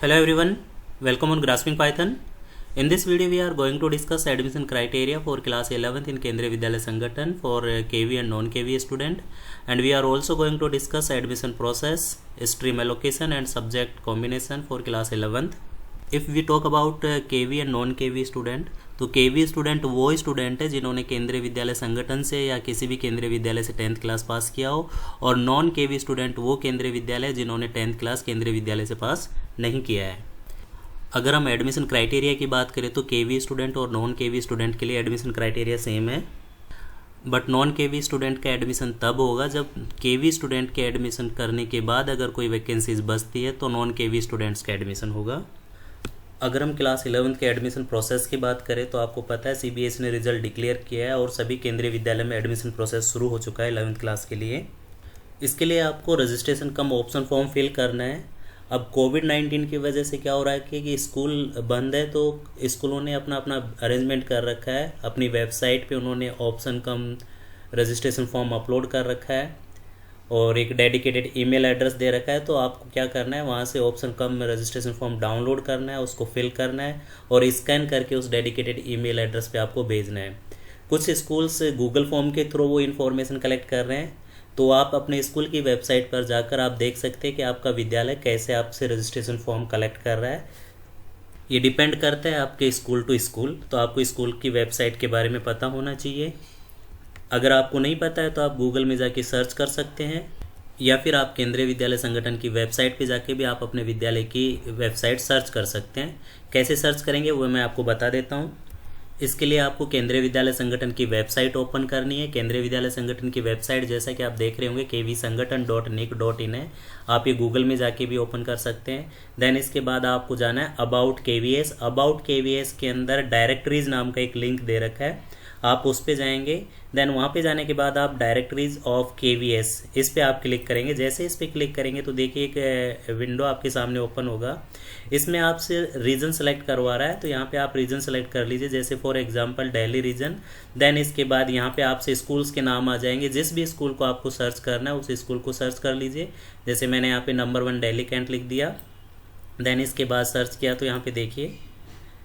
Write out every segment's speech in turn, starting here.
Hello everyone, welcome on Grasping Python. In this video we are going to discuss admission criteria for class 11th in Kendriya Vidyalaya Sangathan for KV and non-KV student, and we are also going to discuss admission process, stream allocation and subject combination for class 11th. If we talk about KV and non KV student, तो KV student वो student है जिन्होंने केंद्रीय विद्यालय संगठन से या किसी भी केंद्रीय विद्यालय से 10th क्लास पास किया हो, और नॉन KV स्टूडेंट वो केंद्रीय विद्यालय जिन्होंने 10th क्लास केंद्रीय विद्यालय से पास नहीं किया है। अगर हम एडमिशन क्राइटेरिया की बात करें तो KV स्टूडेंट और नॉन KV स्टूडेंट के लिए एडमिशन क्राइटेरिया सेम है, बट नॉन KV स्टूडेंट का एडमिशन तब होगा जब KV स्टूडेंट के एडमिशन करने के बाद अगर कोई वैकेंसीज बचती है तो नॉन KV स्टूडेंट्स का एडमिशन होगा। अगर हम क्लास 11th के एडमिशन प्रोसेस की बात करें तो आपको पता है CBSE ने रिजल्ट डिक्लेयर किया है और सभी केंद्रीय विद्यालय में एडमिशन प्रोसेस शुरू हो चुका है 11th क्लास के लिए। इसके लिए आपको रजिस्ट्रेशन कम ऑप्शन फॉर्म फिल करना है। अब कोविड-19 की वजह से क्या हो रहा है कि स्कूल बंद है, तो स्कूलों ने अपना अपना अरेंजमेंट कर रखा है। अपनी वेबसाइट पे उन्होंने ऑप्शन कम रजिस्ट्रेशन फॉर्म अपलोड कर रखा है और एक डेडिकेटेड ईमेल एड्रेस दे रखा है। तो आपको क्या करना है, वहाँ से ऑप्शन कम रजिस्ट्रेशन फॉर्म डाउनलोड करना है, उसको फिल करना है और स्कैन करके उस डेडिकेटेड ईमेल एड्रेस पे आपको भेजना है। कुछ स्कूल्स गूगल फॉर्म के थ्रू वो इन्फॉर्मेशन कलेक्ट कर रहे हैं, तो आप अपने स्कूल की वेबसाइट पर जाकर आप देख सकते हैं कि आपका विद्यालय कैसे आपसे रजिस्ट्रेशन फॉर्म कलेक्ट कर रहा है। ये डिपेंड करता है आपके स्कूल टू स्कूल, तो आपको स्कूल की वेबसाइट के बारे में पता होना चाहिए। अगर आपको नहीं पता है तो आप गूगल में जाके सर्च कर सकते हैं, या फिर आप केंद्रीय विद्यालय संगठन की वेबसाइट पे जाके भी आप अपने विद्यालय की वेबसाइट सर्च कर सकते हैं। कैसे सर्च करेंगे वो मैं आपको बता देता हूँ। इसके लिए आपको केंद्रीय विद्यालय संगठन की वेबसाइट ओपन करनी है। केंद्रीय विद्यालय संगठन की वेबसाइट जैसा कि आप देख रहे होंगे kvsangathan.nic.in है, आप ये गूगल में जाके भी ओपन कर सकते हैं। देन इसके बाद आपको जाना है अबाउट KVS। अबाउट KVS के अंदर डायरेक्टरीज नाम का एक लिंक दे रखा है, आप उस पे जाएंगे। देन वहाँ पे जाने के बाद आप डायरेक्टरीज ऑफ KVS इस पे आप क्लिक करेंगे। जैसे इस पे क्लिक करेंगे तो देखिए एक विंडो आपके सामने ओपन होगा। इसमें आपसे रीजन सेलेक्ट करवा रहा है, तो यहाँ पे आप रीजन सेलेक्ट कर लीजिए, जैसे for example Delhi region. Then इसके बाद यहाँ पे आपसे स्कूल्स के नाम आ जाएंगे। जिस भी स्कूल को आपको सर्च करना है उस स्कूल को सर्च कर लीजिए। जैसे मैंने यहाँ पे नंबर 1 दिल्ली कैंट लिख दिया। देन इसके बाद सर्च किया तो यहाँ पे देखिए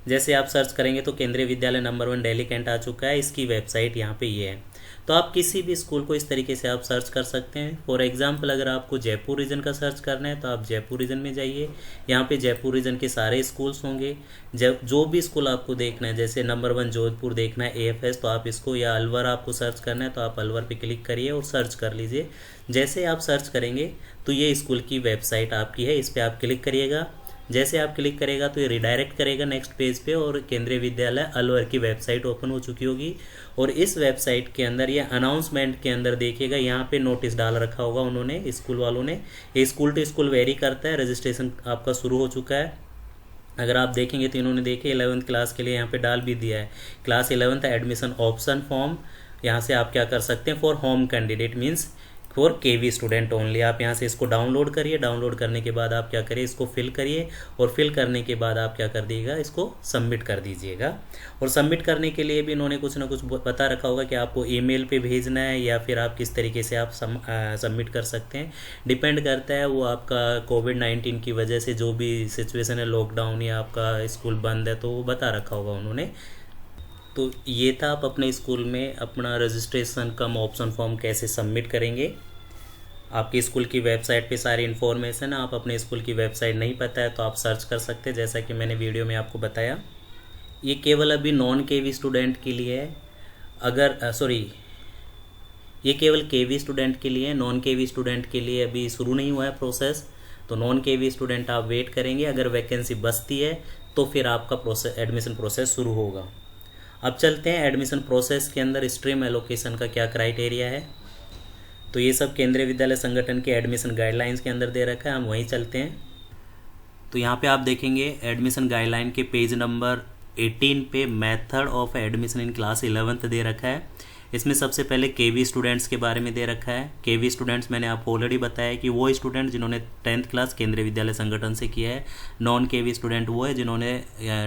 जैसे आप सर्च करेंगे तो केंद्रीय विद्यालय नंबर 1 दिल्ली कैंट आ चुका है। इसकी वेबसाइट यहाँ पे ये है। तो आप किसी भी स्कूल को इस तरीके से आप सर्च कर सकते हैं। फॉर एग्जांपल अगर आपको जयपुर रीजन का सर्च करना है तो आप जयपुर रीजन में जाइए। यहाँ पे जयपुर रीजन के सारे स्कूल्स होंगे। जो भी स्कूल आपको देखना है, जैसे नंबर 1 जोधपुर देखना है AFS, तो आप इसको, या अलवर आपको सर्च करना है तो आप अलवर पे क्लिक करिए और सर्च कर लीजिए। जैसे आप सर्च करेंगे तो ये स्कूल की वेबसाइट आपकी है, इस पर आप क्लिक करिएगा। जैसे आप क्लिक करेगा तो ये रिडायरेक्ट करेगा नेक्स्ट पेज पे और केंद्रीय विद्यालय अलवर की वेबसाइट ओपन हो चुकी होगी। और इस वेबसाइट के अंदर ये अनाउंसमेंट के अंदर देखिएगा, यहाँ पे नोटिस डाल रखा होगा उन्होंने, स्कूल वालों ने। ये स्कूल टू स्कूल वेरी करता है। रजिस्ट्रेशन आपका शुरू हो चुका है। अगर आप देखेंगे तो इन्होंने देखिए 11th क्लास के लिए यहाँ पे डाल भी दिया है, class 11th admission option form. यहाँ से आप क्या कर सकते हैं, for home candidate means for KV student only. आप यहाँ से इसको डाउनलोड करिए। डाउनलोड करने के बाद आप क्या करिए, इसको फिल करिए और फिल करने के बाद आप क्या कर दीजिएगा, इसको सबमिट कर दीजिएगा। और सबमिट करने के लिए भी इन्होंने कुछ ना कुछ बता रखा होगा कि आपको ईमेल पे भेजना है या फिर आप किस तरीके से आप सबमिट कर सकते हैं। डिपेंड करता है वो आपका कोविड-19 की वजह से जो भी सिचुएशन है, लॉकडाउन या आपका स्कूल बंद है, तो वो बता रखा होगा उन्होंने। तो ये था आप अपने स्कूल में अपना रजिस्ट्रेशन कम ऑप्शन फॉर्म कैसे सबमिट करेंगे। आपकी स्कूल की वेबसाइट पे सारी इन्फॉर्मेशन है। आप अपने स्कूल की वेबसाइट नहीं पता है तो आप सर्च कर सकते हैं, जैसा कि मैंने वीडियो में आपको बताया। ये केवल अभी नॉन KV स्टूडेंट के लिए है। ये केवल KV स्टूडेंट के लिए है, नॉन KV स्टूडेंट के लिए अभी शुरू नहीं हुआ है प्रोसेस। तो नॉन KV स्टूडेंट आप वेट करेंगे, अगर वैकेंसी बचती है तो फिर आपका एडमिशन प्रोसेस शुरू होगा। अब चलते हैं एडमिशन प्रोसेस के अंदर स्ट्रीम एलोकेशन का क्या क्राइटेरिया है। तो ये सब केंद्रीय विद्यालय संगठन के एडमिशन गाइडलाइंस के अंदर दे रखा है, हम वहीं चलते हैं। तो यहाँ पे आप देखेंगे एडमिशन गाइडलाइन के पेज नंबर 18 पे method of admission in class 11th दे रखा है। इसमें सबसे पहले KV स्टूडेंट्स के बारे में दे रखा है। KV स्टूडेंट्स मैंने आपको ऑलरेडी बताया कि वो स्टूडेंट जिन्होंने 10th क्लास केंद्रीय विद्यालय संगठन से किया है। नॉन KV स्टूडेंट वो है जिन्होंने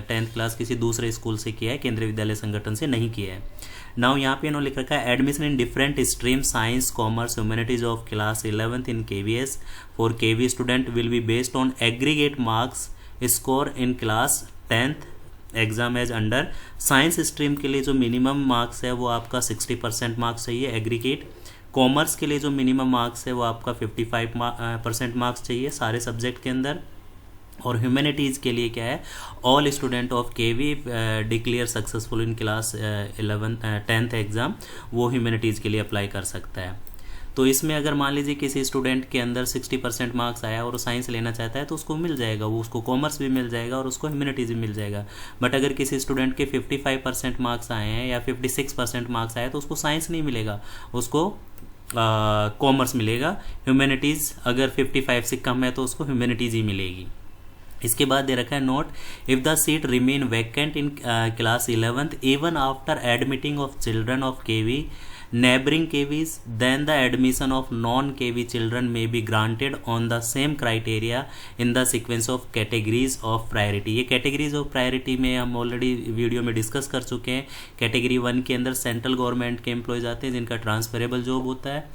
10th क्लास किसी दूसरे स्कूल से किया है, केंद्रीय विद्यालय संगठन से नहीं किया है। नाउ यहाँ पे इन्होंने लिख रखा है admission in different stream science commerce humanities of class 11th in KVS for KV student will be based on aggregate marks score in class 10th exam as under. Science stream के लिए जो minimum marks है वो आपका 60% marks चाहिए aggregate. Commerce के लिए जो मिनिमम मार्क्स है वो आपका 55% मार्क्स चाहिए सारे सब्जेक्ट के अंदर। और ह्यूमैनिटीज़ के लिए क्या है, all student of KV declare successful in class 10th exam, वो ह्यूमैनिटीज़ के लिए अप्लाई कर सकता है। तो इसमें अगर मान लीजिए किसी स्टूडेंट के अंदर 60% मार्क्स आया और वो साइंस लेना चाहता है तो उसको मिल जाएगा, वो उसको कॉमर्स भी मिल जाएगा और उसको ह्यूमैनिटीज़ भी मिल जाएगा। बट अगर किसी स्टूडेंट के 55% मार्क्स आए हैं या 56% मार्क्स आए तो उसको साइंस नहीं मिलेगा, उसको कॉमर्स मिलेगा। ह्यूमैनिटीज़ अगर 55 से कम है तो उसको ह्यूमैनिटीज़ ही मिलेगी। इसके बाद दे रखा है note, if the seat remain vacant in class 11th even after admitting of children of KV neighboring KVs, then the admission of non-KV children may be granted on the same criteria in the sequence of categories of priority। ये categories of priority में हम already video में discuss कर चुके हैं। Category 1 के अंदर central government के एम्प्लॉयज़ आते हैं जिनका ट्रांसफरेबल जॉब होता है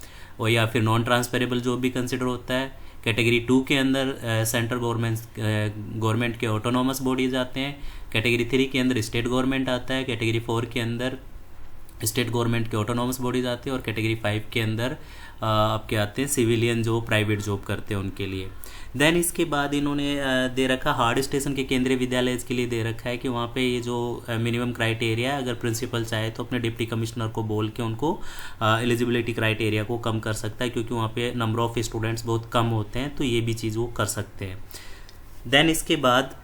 और या फिर नॉन ट्रांसफरेबल जॉब भी कंसिडर होता है। कैटेगरी 2 के अंदर सेंट्रल गवर्नमेंट के ऑटोनॉमस बॉडीज आते हैं। कैटेगरी 3 के अंदर स्टेट गवर्नमेंट आता है। कैटेगरी 4 के अंदर स्टेट गवर्नमेंट के ऑटोनॉमस बॉडीज आते हैं और कैटेगरी 5 के अंदर आपके आते हैं सिविलियन जो प्राइवेट जॉब करते हैं उनके लिए। देन इसके बाद इन्होंने दे रखा हार्ड स्टेशन के केंद्रीय विद्यालय के लिए दे रखा है कि वहाँ पे ये जो मिनिमम क्राइटेरिया अगर प्रिंसिपल चाहे तो अपने डिप्टी कमिश्नर को बोल के उनको एलिजिबिलिटी क्राइटेरिया को कम कर सकता है, क्योंकि वहाँ पे नंबर ऑफ स्टूडेंट्स बहुत कम होते हैं, तो ये भी चीज़ वो कर सकते हैं। देन इसके बाद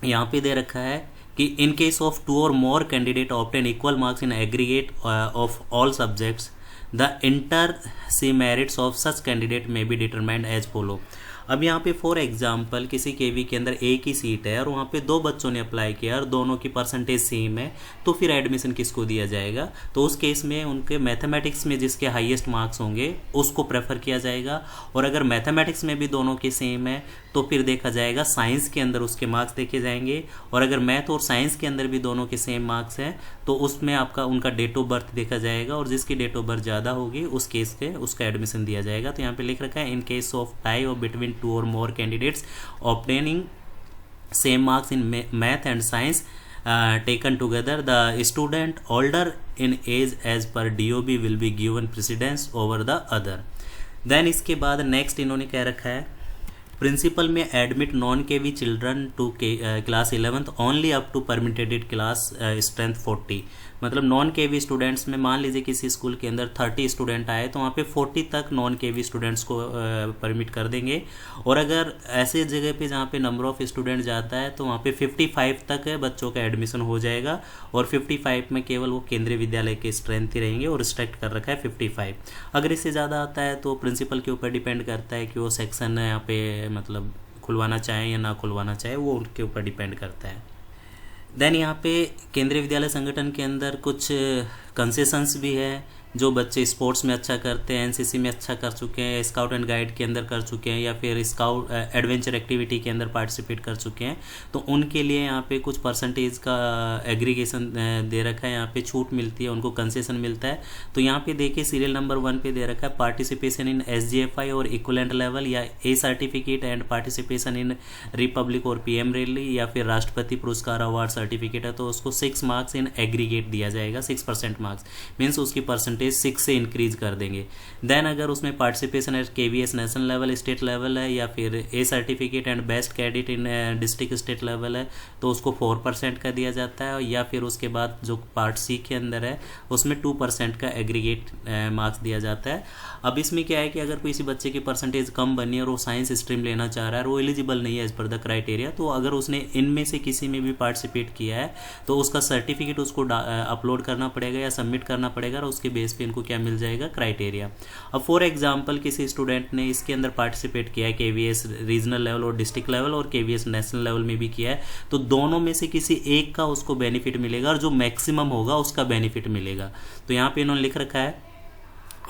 यहाँ पे दे रखा है कि in case of 2 or more candidate obtain equal marks in aggregate of all subjects the inter se merits of such candidate may be determined as follow. अब यहाँ पे फॉर एग्जांपल किसी केवी के अंदर एक ही सीट है और वहाँ पे 2 बच्चों ने अप्लाई किया और दोनों की परसेंटेज सेम है, तो फिर एडमिशन किसको दिया जाएगा? तो उस केस में उनके मैथमेटिक्स में जिसके हाईएस्ट मार्क्स होंगे उसको प्रेफर किया जाएगा। और अगर मैथमेटिक्स में भी दोनों के सेम है तो फिर देखा जाएगा साइंस के अंदर उसके मार्क्स देखे जाएंगे। और अगर मैथ और साइंस के अंदर भी दोनों के सेम मार्क्स हैं तो उसमें आपका उनका डेट ऑफ बर्थ देखा जाएगा और जिसकी डेट ऑफ बर्थ ज़्यादा होगी उस केस के उसका एडमिशन दिया जाएगा। तो यहाँ पे लिख रखा है इन केस ऑफ टाई और between 2 or more candidates obtaining same marks in math and science taken together, the student older in age as per DOB will be given precedence over the other। then इसके बाद next इन्होंने क्या रखा है, principal may admit non KV children to class 11th only up to permitted class strength 40। मतलब non केवी students में मान लीजिए किसी स्कूल के अंदर 30 स्टूडेंट आए तो वहाँ पे 40 तक नॉन केवी स्टूडेंट्स को परमिट कर देंगे। और अगर ऐसे जगह पे जहाँ पे नंबर ऑफ स्टूडेंट जाता है तो वहाँ पे 55 तक बच्चों का एडमिशन हो जाएगा और 55 में केवल वो केंद्रीय विद्यालय के स्ट्रेंथ ही रहेंगे और रिस्ट्रिक्ट कर रखा है 55। अगर इससे ज़्यादा आता है तो प्रिंसिपल के ऊपर डिपेंड करता है कि वो सेक्शन यहाँ पे मतलब खुलवाना चाहें या ना खुलवाना चाहे, वो उनके ऊपर डिपेंड करता है। देन यहाँ पे केंद्रीय विद्यालय संगठन के अंदर कुछ कंसेशंस भी है। जो बच्चे स्पोर्ट्स में अच्छा करते हैं, एनसीसी में अच्छा कर चुके हैं, स्काउट एंड गाइड के अंदर कर चुके हैं या फिर स्काउट एडवेंचर एक्टिविटी के अंदर पार्टिसिपेट कर चुके हैं, तो उनके लिए यहाँ पे कुछ परसेंटेज का एग्रीगेशन दे रखा है, यहाँ पे छूट मिलती है, उनको कंसेशन मिलता है। तो यहाँ पे देखिए सीरियल नंबर 1 पे दे रखा है पार्टिसिपेशन इन SGFI और इक्वलेंट लेवल या A certificate and participation in republic और PM रैली या फिर राष्ट्रपति पुरस्कार अवार्ड सर्टिफिकेट है तो उसको 6 मार्क्स इन एग्रीगेट दिया जाएगा। 6% मार्क्स मीन्स उसकी परसेंटेज 6 से इंक्रीज कर देंगे। देन अगर उसमें participation at KVS national level state level है या फिर A certificate and best cadet in district state level है तो उसको 4% का दिया जाता है। या फिर उसके बाद जो पार्ट C के अंदर है उसमें 2% का एग्रीगेट मार्क्स दिया जाता है। अब इसमें क्या है कि अगर किसी बच्चे की परसेंटेज कम बनी और वो साइंस स्ट्रीम लेना चाह रहा है और वो एलिजिबल नहीं है एज पर द क्राइटेरिया, तो अगर उसने इनमें से किसी में भी पार्टिसिपेट किया है तो उसका सर्टिफिकेट उसको अपलोड करना पड़ेगा या सबमिट करना पड़ेगा और उसके बेस पे इनको क्या मिल जाएगा, क्राइटेरिया। अब फॉर एग्जांपल किसी स्टूडेंट ने इसके अंदर पार्टिसिपेट किया है KVS रीजनल लेवल और डिस्ट्रिक्ट लेवल और KVS नेशनल लेवल में भी किया है, तो दोनों में से किसी एक का उसको बेनिफिट मिलेगा और जो मैक्सिमम होगा उसका बेनिफिट मिलेगा। तो यहाँ पे इन्होंने लिख रखा है,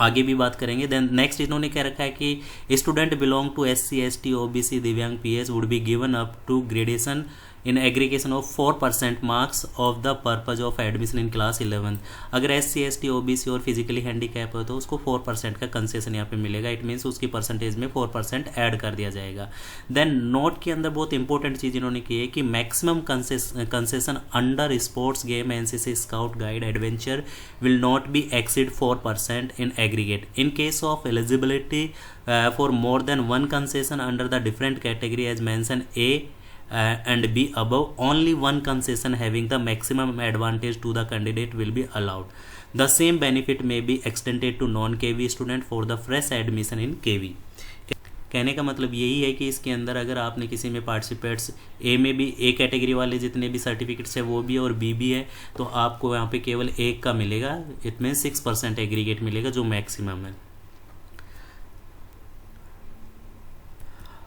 आगे भी बात करेंगे। देन नेक्स्ट इन्होंने क्या रखा है कि student belong to SC ST OBC divyang PS would be given up to gradation in aggregation of 4% marks of the purpose of admission in class 11th। अगर SC ST OBC और फिजिकली हैंडीकैप हो तो उसको 4% का कंसेशन यहाँ पे मिलेगा। It means उसकी परसेंटेज में 4% ऐड कर दिया जाएगा। देन नोट के अंदर बहुत इंपॉर्टेंट चीज़ इन्होंने की है कि maximum concession under sports game NCC scout guide adventure will not be exceed 4% in aggregate. In case of eligibility for more than one concession under the different category as mentioned A and B above, only one concession having the maximum advantage to the candidate will be allowed. The same benefit may be extended to non-KV student for the fresh admission in KV. कहने का मतलब यही है कि इसके अंदर अगर आपने किसी में पार्टिसिपेट्स ए में भी ए कैटेगरी वाले जितने भी सर्टिफिकेट्स है वो भी और बी भी है तो आपको यहाँ पे केवल एक का मिलेगा। इट मीन 6% एग्रीगेट मिलेगा जो मैक्सिमम है।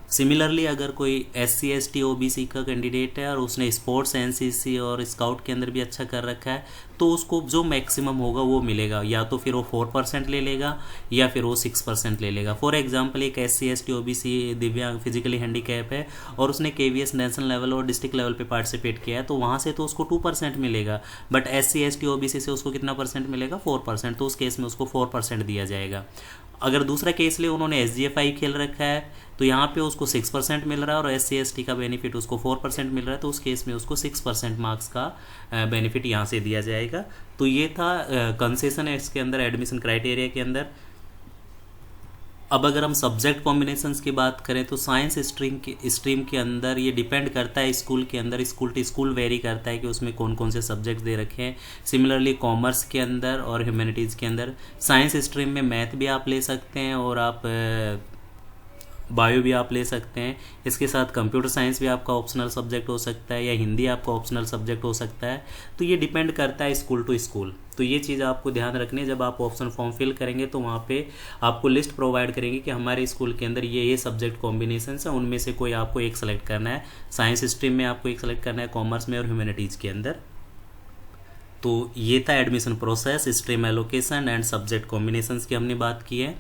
सिमिलरली अगर कोई SC ST OBC का कैंडिडेट है और उसने स्पोर्ट्स NCC और स्काउट के अंदर भी अच्छा कर रखा है तो उसको जो मैक्सिमम होगा वो मिलेगा, या तो फिर वो 4% ले लेगा या फिर वो 6% ले लेगा। फॉर एग्जांपल एक SC ST OBC दिव्यांग फिजिकली हैंडीकैप है और उसने KVS नेशनल लेवल और डिस्ट्रिक्ट लेवल पे पार्टिसिपेट किया है तो वहाँ से तो उसको 2% मिलेगा, बट SC ST OBC से उसको कितना परसेंट मिलेगा? 4%। तो उस केस में उसको 4% दिया जाएगा। अगर दूसरा केस ले उन्होंने SGFI खेल रखा है तो यहाँ पे उसको 6% मिल रहा है और SC ST का बेनिफिट उसको 4% मिल रहा है तो उस केस में उसको 6% मार्क्स का बेनिफिट यहाँ से दिया जाएगा। तो ये था कंसेशन है इसके अंदर एडमिशन क्राइटेरिया के अंदर। अब अगर हम सब्जेक्ट कॉम्बिनेशंस की बात करें तो साइंस स्ट्रीम के अंदर ये डिपेंड करता है स्कूल के अंदर, स्कूल टू स्कूल वेरी करता है कि उसमें कौन कौन से सब्जेक्ट्स दे रखे हैं। सिमिलरली कॉमर्स के अंदर और ह्यूमैनिटीज़ के अंदर साइंस स्ट्रीम में मैथ भी आप ले सकते हैं और आप बायो भी आप ले सकते हैं। इसके साथ कंप्यूटर साइंस भी आपका ऑप्शनल सब्जेक्ट हो सकता है या हिंदी आपका ऑप्शनल सब्जेक्ट हो सकता है। तो ये डिपेंड करता है स्कूल टू स्कूल। तो ये चीज़ आपको ध्यान रखनी है। जब आप ऑप्शन फॉर्म फिल करेंगे तो वहाँ पे आपको लिस्ट प्रोवाइड करेंगे कि हमारे स्कूल के अंदर ये सब्जेक्ट कॉम्बिनेशन है, उनमें से कोई आपको एक सेलेक्ट करना है। साइंस स्ट्रीम में आपको एक सेलेक्ट करना है, कॉमर्स में और ह्यूमैनिटीज़ के अंदर। तो ये था admission process, stream allocation and subject combinations की हमने बात की है।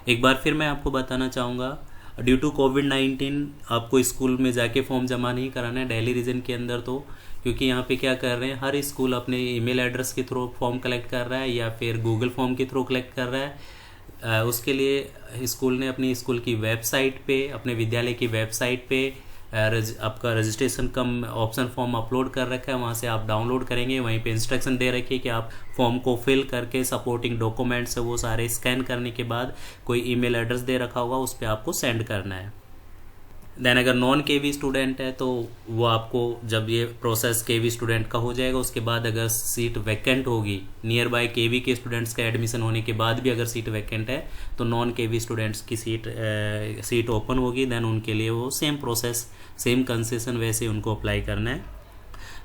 एक बार फिर मैं आपको बताना चाहूँगा, ड्यू टू कोविड-19 आपको स्कूल में जाके फॉर्म जमा नहीं कराना है दिल्ली रीजन के अंदर, तो क्योंकि यहाँ पे क्या कर रहे हैं, हर स्कूल अपने ईमेल एड्रेस के थ्रू फॉर्म कलेक्ट कर रहा है या फिर गूगल फॉर्म के थ्रू कलेक्ट कर रहा है। उसके लिए स्कूल ने अपनी स्कूल की वेबसाइट पे, अपने विद्यालय की वेबसाइट पे आपका रजिस्ट्रेशन कम ऑप्शन फॉर्म अपलोड कर रखा है, वहाँ से आप डाउनलोड करेंगे। वहीं पे इंस्ट्रक्शन दे रखी है कि आप फॉर्म को फिल करके सपोर्टिंग डॉक्यूमेंट्स है वो सारे स्कैन करने के बाद कोई ईमेल एड्रेस दे रखा होगा उस पर आपको सेंड करना है। देन अगर नॉन KV स्टूडेंट है तो वो आपको जब ये प्रोसेस KV स्टूडेंट का हो जाएगा उसके बाद अगर सीट वैकेंट होगी, नियर बाय KV के स्टूडेंट्स का एडमिशन होने के बाद भी अगर सीट वैकेंट है तो नॉन KV स्टूडेंट्स की सीट ओपन होगी। देन उनके लिए वो सेम प्रोसेस, सेम कंसेशन वैसे उनको अप्लाई करना है।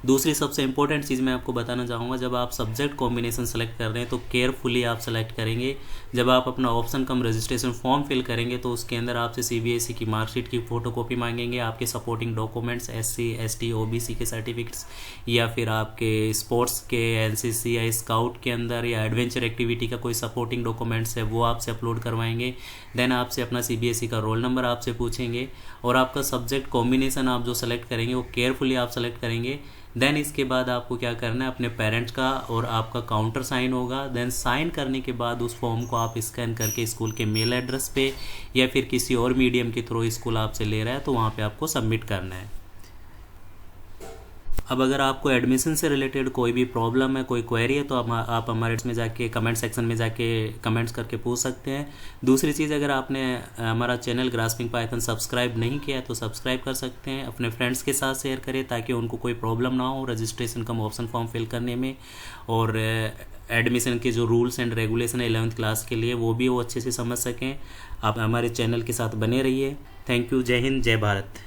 दूसरी सबसे इंपॉर्टेंट चीज़ मैं आपको बताना चाहूँगा, जब आप सब्जेक्ट कॉम्बिनेशन सेलेक्ट कर रहे हैं तो केयरफुली आप सेलेक्ट करेंगे। जब आप अपना ऑप्शन कम रजिस्ट्रेशन फॉर्म फिल करेंगे तो उसके अंदर आपसे CBSE की मार्कशीट की फ़ोटोकॉपी मांगेंगे, आपके supporting documents SC ST OBC के सर्टिफिकेट्स या फिर आपके स्पोर्ट्स के NCC या स्काउट के अंदर या एडवेंचर एक्टिविटी का कोई सपोर्टिंग डॉक्यूमेंट्स है वो आपसे अपलोड करवाएंगे। देन आपसे अपना CBSE का रोल नंबर आपसे पूछेंगे और आपका सब्जेक्ट कॉम्बिनेशन आप जो सेलेक्ट करेंगे वो केयरफुली आप सेलेक्ट करेंगे। देन इसके बाद आपको क्या करना है, अपने पेरेंट्स का और आपका काउंटर साइन होगा। देन साइन करने के बाद उस फॉर्म को आप स्कैन करके स्कूल के मेल एड्रेस पे या फिर किसी और मीडियम के थ्रू स्कूल आपसे ले रहा है तो वहाँ पे आपको सबमिट करना है। अब अगर आपको एडमिशन से रिलेटेड कोई भी प्रॉब्लम है, कोई क्वेरी है तो आप हमारे इसमें जाके कमेंट सेक्शन में जाके कमेंट्स करके पूछ सकते हैं। दूसरी चीज़, अगर आपने हमारा चैनल ग्रास्पिंग पाइथन सब्सक्राइब नहीं किया है तो सब्सक्राइब कर सकते हैं, अपने फ्रेंड्स के साथ शेयर करें ताकि उनको कोई प्रॉब्लम ना हो रजिस्ट्रेशन कम ऑप्शन फॉर्म फिल करने में, और एडमिशन के जो रूल्स एंड रेगुलेशन है 11th क्लास के लिए वो भी वो अच्छे से समझ सकें। आप हमारे चैनल के साथ बने रहिए। Thank you. जय हिंद, जय भारत।